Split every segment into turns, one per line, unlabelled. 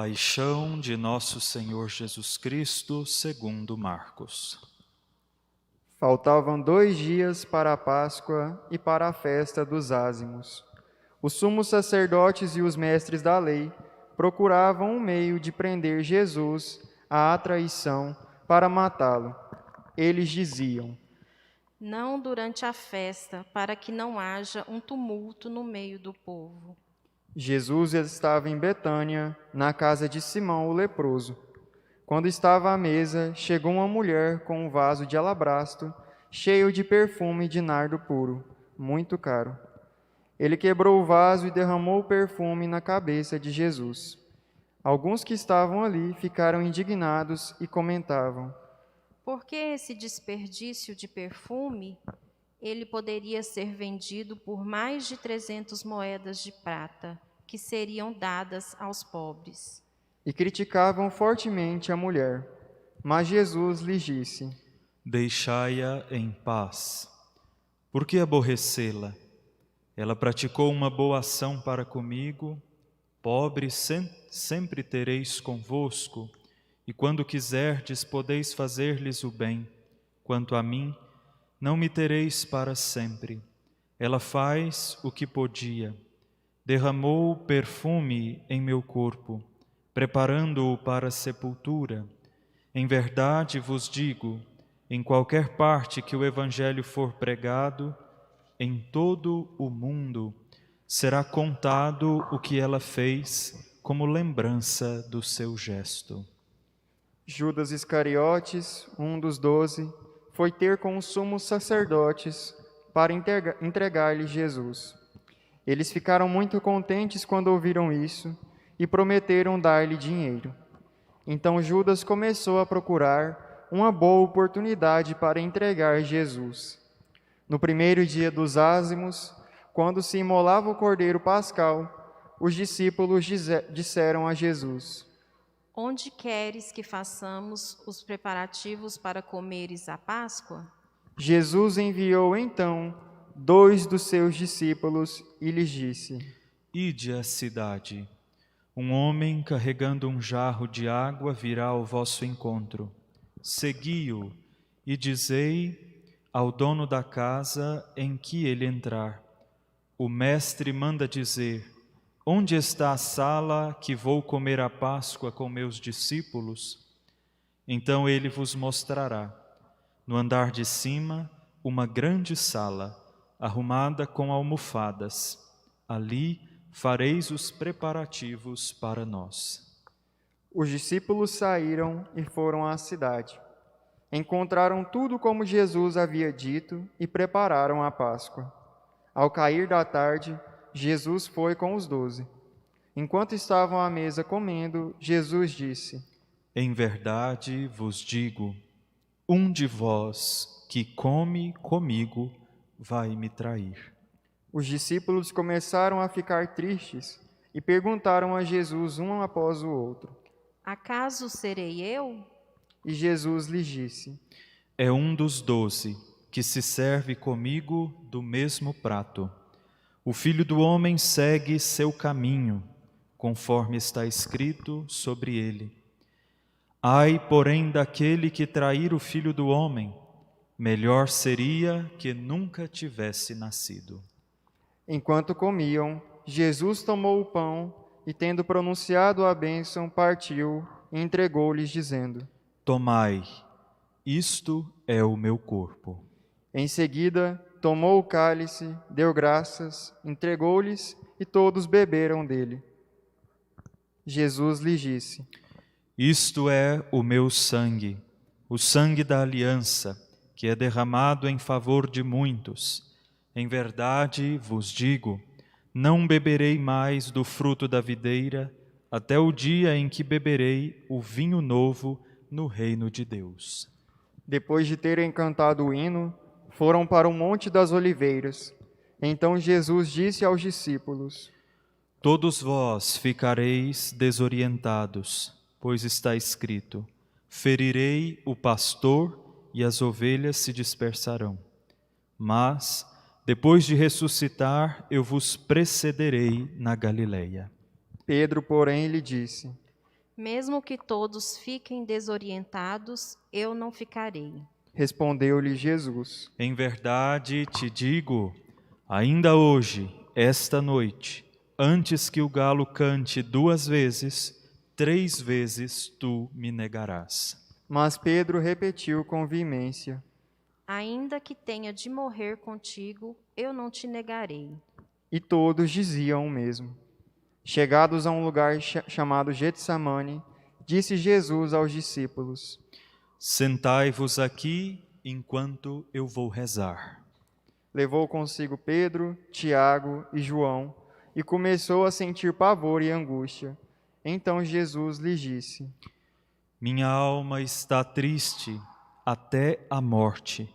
Paixão de Nosso Senhor Jesus Cristo, segundo Marcos.
Faltavam 2 dias para a Páscoa e para a festa dos ázimos. Os sumos sacerdotes e os mestres da lei procuravam um meio de prender Jesus à traição para matá-lo. Eles diziam:
não durante a festa, para que não haja um tumulto no meio do povo.
Jesus estava em Betânia, na casa de Simão o leproso. Quando estava à mesa, chegou uma mulher com um vaso de alabastro, cheio de perfume de nardo puro, muito caro. Ele quebrou o vaso e derramou o perfume na cabeça de Jesus. Alguns que estavam ali ficaram indignados e comentavam:
Por que esse desperdício de perfume? Ele poderia ser vendido por mais de 300 moedas de prata, que seriam dadas aos pobres.
E criticavam fortemente a mulher. Mas Jesus lhes disse:
Deixai-a em paz. Por que aborrecê-la? Ela praticou uma boa ação para comigo. Pobres sempre tereis convosco, e quando quiserdes podeis fazer-lhes o bem. Quanto a mim, não me tereis para sempre. Ela faz o que podia. Derramou perfume em meu corpo, preparando-o para a sepultura. Em verdade vos digo, em qualquer parte que o Evangelho for pregado, em todo o mundo, será contado o que ela fez como lembrança do seu gesto.
Judas Iscariotes, um dos 12, foi ter com os sumos sacerdotes para entregar-lhe Jesus. Eles ficaram muito contentes quando ouviram isso e prometeram dar-lhe dinheiro. Então Judas começou a procurar uma boa oportunidade para entregar Jesus. No primeiro dia dos ázimos, quando se imolava o cordeiro pascal, os discípulos disseram a Jesus:
Onde queres que façamos os preparativos para comeres a Páscoa?
Jesus enviou então 2 dos seus discípulos e lhes disse:
Ide à cidade. Um homem carregando um jarro de água virá ao vosso encontro. Segui-o e dizei ao dono da casa em que ele entrar: o mestre manda dizer: onde está a sala que vou comer a Páscoa com meus discípulos? Então ele vos mostrará, no andar de cima, uma grande sala, arrumada com almofadas. Ali fareis os preparativos para nós.
Os discípulos saíram e foram à cidade. Encontraram tudo como Jesus havia dito e prepararam a Páscoa. Ao cair da tarde, Jesus foi com os 12. Enquanto estavam à mesa comendo, Jesus disse:
Em verdade vos digo, um de vós que come comigo vai me trair.
Os discípulos começaram a ficar tristes e perguntaram a Jesus um após o outro:
Acaso serei eu?
E Jesus lhes disse:
É um dos 12 que se serve comigo do mesmo prato. O Filho do Homem segue seu caminho, conforme está escrito sobre ele. Ai, porém, daquele que trair o Filho do Homem, melhor seria que nunca tivesse nascido.
Enquanto comiam, Jesus tomou o pão e, tendo pronunciado a bênção, partiu e entregou-lhes, dizendo:
Tomai, isto é o meu corpo.
Em seguida, tomou o cálice, deu graças, entregou-lhes e todos beberam dele. Jesus lhes disse:
Isto é o meu sangue, o sangue da aliança, que é derramado em favor de muitos. Em verdade vos digo, não beberei mais do fruto da videira, até o dia em que beberei o vinho novo no reino de Deus.
Depois de terem cantado o hino, foram para o Monte das Oliveiras. Então Jesus disse aos discípulos:
Todos vós ficareis desorientados, pois está escrito: ferirei o pastor e as ovelhas se dispersarão. Mas, depois de ressuscitar, eu vos precederei na Galileia.
Pedro, porém, lhe disse:
Mesmo que todos fiquem desorientados, eu não ficarei.
Respondeu-lhe Jesus:
Em verdade te digo, ainda hoje, esta noite, antes que o galo cante 2 vezes, 3 vezes tu me negarás.
Mas Pedro repetiu com veemência:
Ainda que tenha de morrer contigo, eu não te negarei.
E todos diziam o mesmo. Chegados a um lugar chamado Getsamane, disse Jesus aos discípulos:
Sentai-vos aqui enquanto eu vou rezar.
Levou consigo Pedro, Tiago e João e começou a sentir pavor e angústia. Então Jesus lhes disse:
Minha alma está triste até a morte.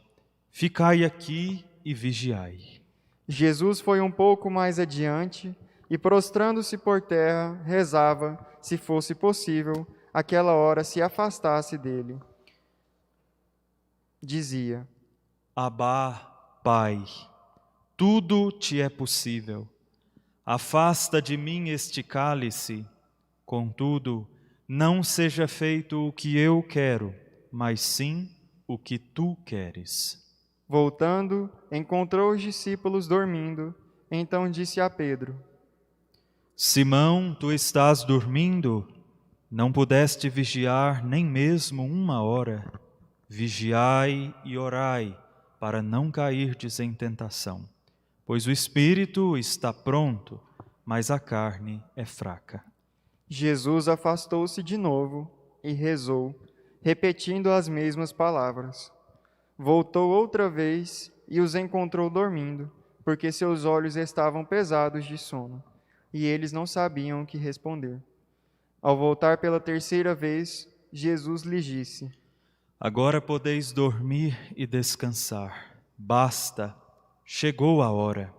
Ficai aqui e vigiai.
Jesus foi um pouco mais adiante e, prostrando-se por terra, rezava, se fosse possível, aquela hora se afastasse dele. Dizia:
Abá, Pai, tudo te é possível. Afasta de mim este cálice, contudo, não seja feito o que eu quero, mas sim o que tu queres.
Voltando, encontrou os discípulos dormindo. Então disse a Pedro:
Simão, tu estás dormindo? Não pudeste vigiar nem mesmo 1 hora? Vigiai e orai, para não cairdes em tentação. Pois o espírito está pronto, mas a carne é fraca.
Jesus afastou-se de novo e rezou, repetindo as mesmas palavras. Voltou outra vez e os encontrou dormindo, porque seus olhos estavam pesados de sono, e eles não sabiam o que responder. Ao voltar pela 3ª vez, Jesus lhes disse:
Agora podeis dormir e descansar. Basta, chegou a hora.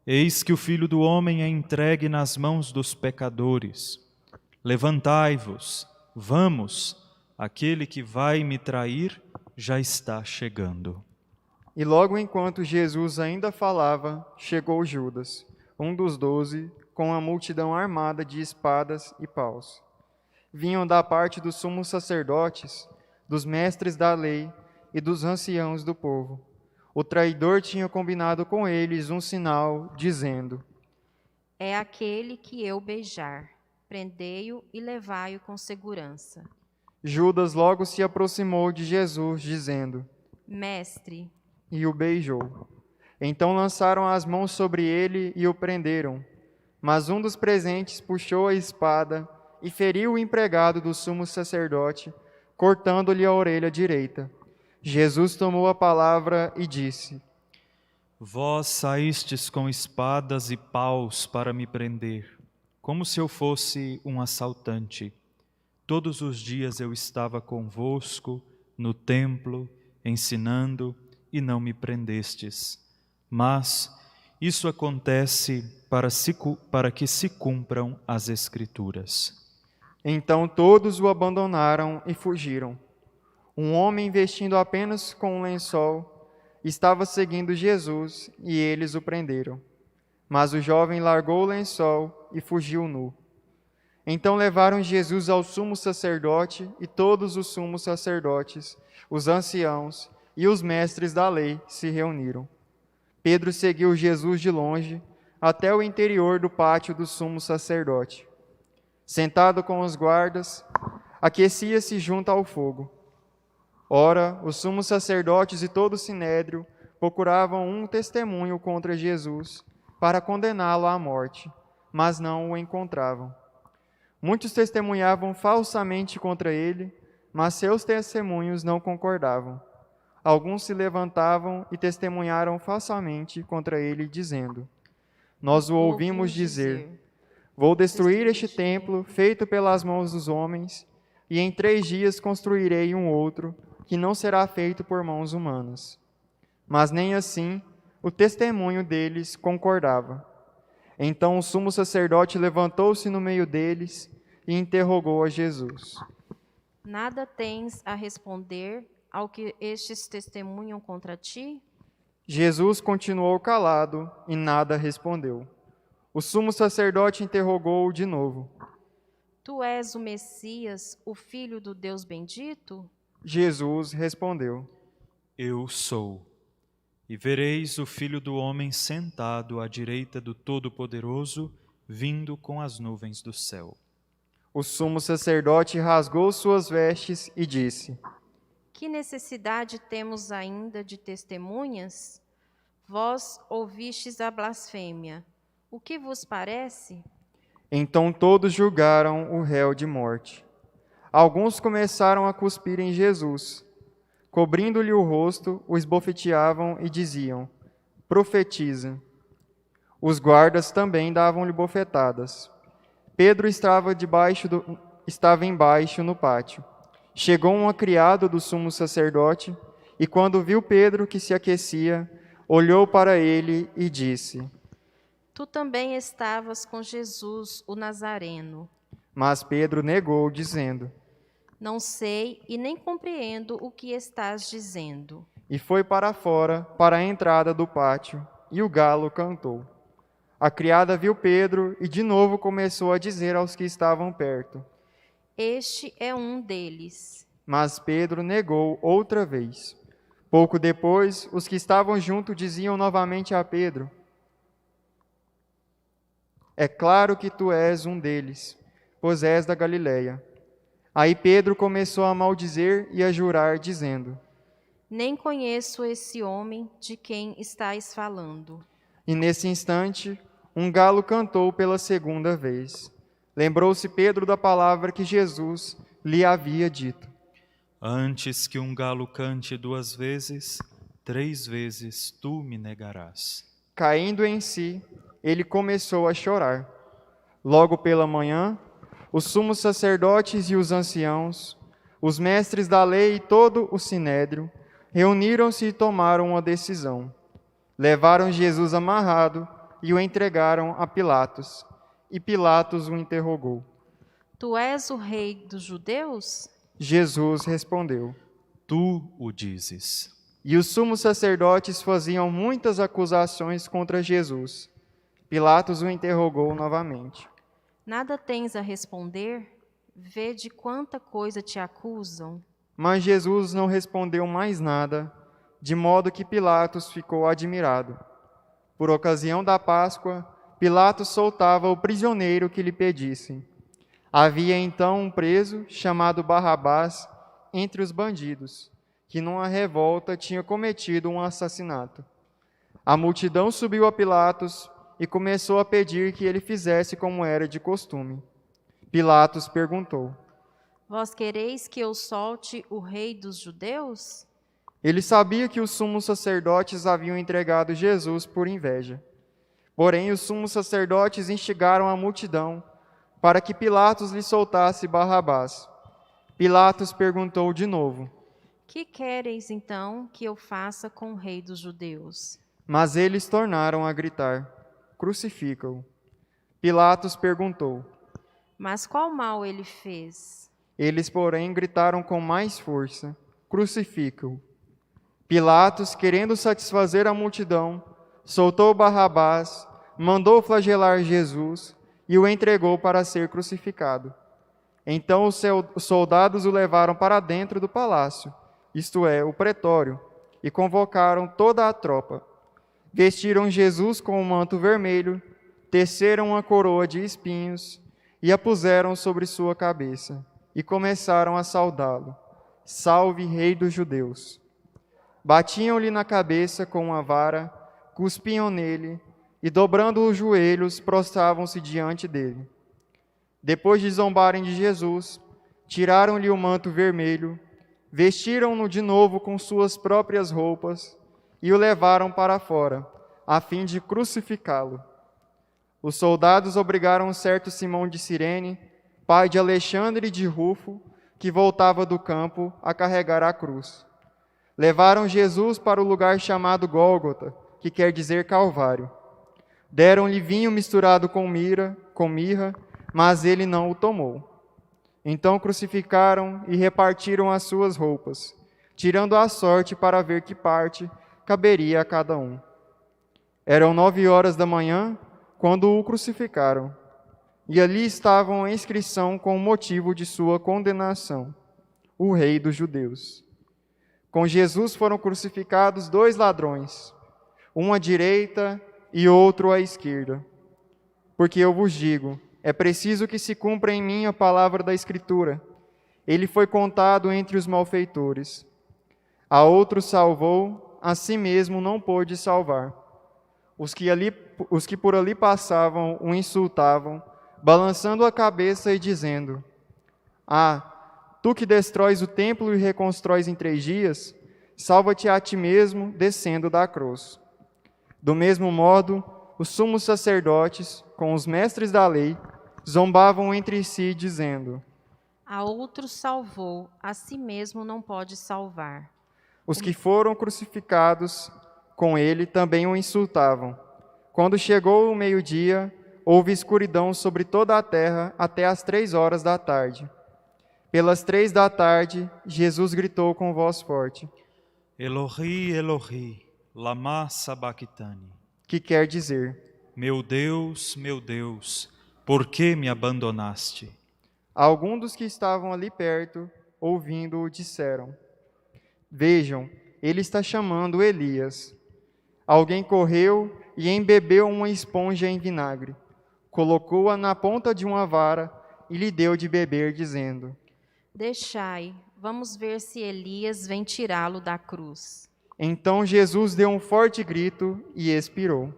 Eis que o Filho do Homem é entregue nas mãos dos pecadores. Levantai-vos, vamos, aquele que vai me trair já está chegando.
E logo enquanto Jesus ainda falava, chegou Judas, um dos 12, com a multidão armada de espadas e paus. Vinham da parte dos sumos sacerdotes, dos mestres da lei e dos anciãos do povo. O traidor tinha combinado com eles um sinal, dizendo:
É aquele que eu beijar. Prendei-o e levai-o com segurança.
Judas logo se aproximou de Jesus, dizendo:
Mestre,
e o beijou. Então lançaram as mãos sobre ele e o prenderam. Mas um dos presentes puxou a espada e feriu o empregado do sumo sacerdote, cortando-lhe a orelha direita. Jesus tomou a palavra e disse:
Vós saístes com espadas e paus para me prender, como se eu fosse um assaltante. Todos os dias eu estava convosco no templo, ensinando, e não me prendestes. Mas isso acontece para que se cumpram as Escrituras.
Então todos o abandonaram e fugiram. Um homem vestindo apenas com um lençol estava seguindo Jesus e eles o prenderam. Mas o jovem largou o lençol e fugiu nu. Então levaram Jesus ao sumo sacerdote e todos os sumos sacerdotes, os anciãos e os mestres da lei se reuniram. Pedro seguiu Jesus de longe até o interior do pátio do sumo sacerdote. Sentado com os guardas, aquecia-se junto ao fogo. Ora, os sumos sacerdotes e todo o sinédrio procuravam um testemunho contra Jesus para condená-lo à morte, mas não o encontravam. Muitos testemunhavam falsamente contra ele, mas seus testemunhos não concordavam. Alguns se levantavam e testemunharam falsamente contra ele, dizendo: Nós o ouvimos dizer: Vou destruir este templo feito pelas mãos dos homens, e em 3 dias construirei um outro, que não será feito por mãos humanas. Mas nem assim o testemunho deles concordava. Então o sumo sacerdote levantou-se no meio deles e interrogou a Jesus:
nada tens a responder ao que estes testemunham contra ti?
Jesus continuou calado e nada respondeu. O sumo sacerdote interrogou-o de novo:
Tu és o Messias, o Filho do Deus bendito?
Jesus respondeu:
Eu sou. E vereis o Filho do Homem sentado à direita do Todo-Poderoso, vindo com as nuvens do céu.
O sumo sacerdote rasgou suas vestes e disse:
Que necessidade temos ainda de testemunhas? Vós ouvistes a blasfêmia. O que vos parece?
Então todos julgaram o réu de morte. Alguns começaram a cuspir em Jesus. Cobrindo-lhe o rosto, o esbofeteavam e diziam: Profetiza. Os guardas também davam-lhe bofetadas. Pedro estava embaixo no pátio. Chegou uma criada do sumo sacerdote e, quando viu Pedro que se aquecia, olhou para ele e disse:
Tu também estavas com Jesus, o Nazareno.
Mas Pedro negou, dizendo:
Não sei e nem compreendo o que estás dizendo.
E foi para fora, para a entrada do pátio, e o galo cantou. A criada viu Pedro e de novo começou a dizer aos que estavam perto.
Este é um deles.
Mas Pedro negou outra vez. Pouco depois, os que estavam junto diziam novamente a Pedro: É claro que tu és um deles, pois és da Galileia. Aí Pedro começou a maldizer e a jurar, dizendo:
Nem conheço esse homem de quem estais falando.
E nesse instante, um galo cantou pela segunda vez. Lembrou-se Pedro da palavra que Jesus lhe havia dito:
Antes que um galo cante 2 vezes, 3 vezes tu me negarás.
Caindo em si, ele começou a chorar. Logo pela manhã, os sumos sacerdotes e os anciãos, os mestres da lei e todo o sinédrio, reuniram-se e tomaram uma decisão. Levaram Jesus amarrado e o entregaram a Pilatos. E Pilatos o interrogou.
Tu és o rei dos judeus?
Jesus respondeu.
Tu o dizes.
E os sumos sacerdotes faziam muitas acusações contra Jesus. Pilatos o interrogou novamente.
Nada tens a responder? Vê de quanta coisa te acusam.
Mas Jesus não respondeu mais nada, de modo que Pilatos ficou admirado. Por ocasião da Páscoa, Pilatos soltava o prisioneiro que lhe pedissem. Havia então um preso, chamado Barrabás, entre os bandidos, que numa revolta tinha cometido um assassinato. A multidão subiu a Pilatos e começou a pedir que ele fizesse como era de costume. Pilatos perguntou.
Vós quereis que eu solte o rei dos judeus?
Ele sabia que os sumos sacerdotes haviam entregado Jesus por inveja. Porém, os sumos sacerdotes instigaram a multidão para que Pilatos lhe soltasse Barrabás. Pilatos perguntou de novo.
Que quereis então que eu faça com o rei dos judeus?
Mas eles tornaram a gritar: Crucifica-o. Pilatos perguntou.
Mas qual mal ele fez?
Eles, porém, gritaram com mais força: Crucifica-o. Pilatos, querendo satisfazer a multidão, soltou Barrabás, mandou flagelar Jesus e o entregou para ser crucificado. Então os soldados o levaram para dentro do palácio, isto é, o pretório, e convocaram toda a tropa. Vestiram Jesus com um manto vermelho, teceram uma coroa de espinhos e a puseram sobre sua cabeça, e começaram a saudá-lo: Salve, Rei dos Judeus! Batiam-lhe na cabeça com uma vara, cuspiam nele, e dobrando os joelhos, prostravam-se diante dele. Depois de zombarem de Jesus, tiraram-lhe o manto vermelho, vestiram-no de novo com suas próprias roupas e o levaram para fora, a fim de crucificá-lo. Os soldados obrigaram um certo Simão de Cirene, pai de Alexandre e de Rufo, que voltava do campo, a carregar a cruz. Levaram Jesus para o lugar chamado Gólgota, que quer dizer Calvário. Deram-lhe vinho misturado com mirra, mas ele não o tomou. Então crucificaram e repartiram as suas roupas, tirando a sorte para ver que parte caberia a cada um. Eram 9 horas da manhã, quando o crucificaram. e ali estavam a inscrição com o motivo de sua condenação: o Rei dos Judeus. Com Jesus foram crucificados 2 ladrões, um à direita e outro à esquerda. Porque eu vos digo, é preciso que se cumpra em mim a palavra da Escritura. Ele foi contado entre os malfeitores. A outro salvou, a si mesmo não pôde salvar. Os que por ali passavam o insultavam, balançando a cabeça e dizendo: Ah, tu que destróis o templo e reconstróis em 3 dias, salva-te a ti mesmo, descendo da cruz. Do mesmo modo, os sumos sacerdotes, com os mestres da lei, zombavam entre si, dizendo:
A outro salvou, a si mesmo não pode salvar.
Os que foram crucificados com ele também o insultavam. Quando chegou o meio-dia, houve escuridão sobre toda a terra até às 3 horas da tarde. Pelas 3 da tarde, Jesus gritou com voz forte:
Elohi, Elohi, lama sabachthani.
Que quer dizer:
Meu Deus, por que me abandonaste?
Alguns dos que estavam ali perto, ouvindo-o, disseram: Vejam, ele está chamando Elias. Alguém correu e embebeu uma esponja em vinagre, colocou-a na ponta de uma vara e lhe deu de beber, dizendo:
Deixai, vamos ver se Elias vem tirá-lo da cruz.
Então Jesus deu um forte grito e expirou.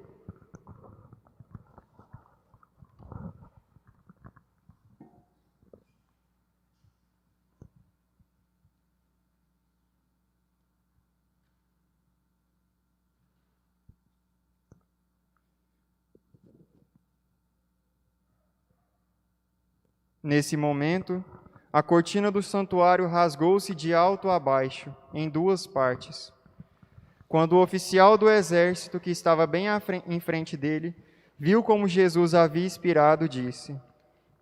Nesse momento, a cortina do santuário rasgou-se de alto a baixo, em 2 partes. Quando o oficial do exército, que estava bem em frente dele, viu como Jesus havia expirado, disse: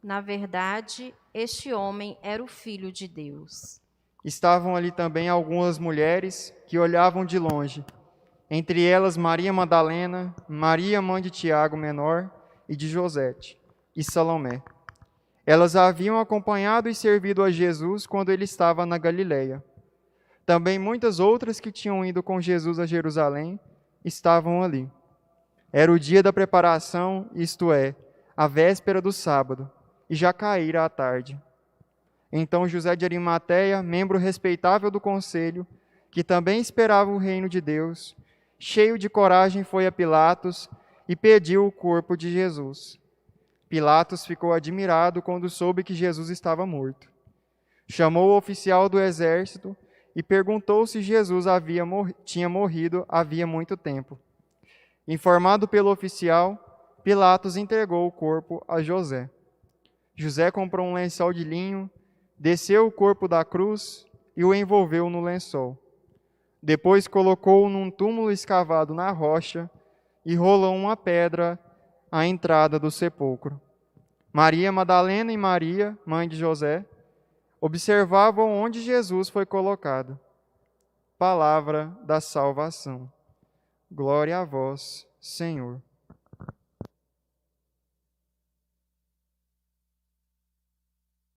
Na verdade, este homem era o Filho de Deus.
Estavam ali também algumas mulheres que olhavam de longe, entre elas Maria Madalena, Maria, mãe de Tiago menor, e de Josete, e Salomé. Elas haviam acompanhado e servido a Jesus quando ele estava na Galileia. Também muitas outras que tinham ido com Jesus a Jerusalém estavam ali. Era o dia da preparação, isto é, a véspera do sábado, e já caíra a tarde. Então José de Arimateia, membro respeitável do conselho, que também esperava o reino de Deus, cheio de coragem foi a Pilatos e pediu o corpo de Jesus. Pilatos ficou admirado quando soube que Jesus estava morto. Chamou o oficial do exército e perguntou se Jesus tinha morrido havia muito tempo. Informado pelo oficial, Pilatos entregou o corpo a José. José comprou um lençol de linho, desceu o corpo da cruz e o envolveu no lençol. Depois colocou-o num túmulo escavado na rocha e rolou uma pedra à entrada do sepulcro. Maria Madalena e Maria, mãe de José, observavam onde Jesus foi colocado. Palavra da salvação. Glória a vós, Senhor.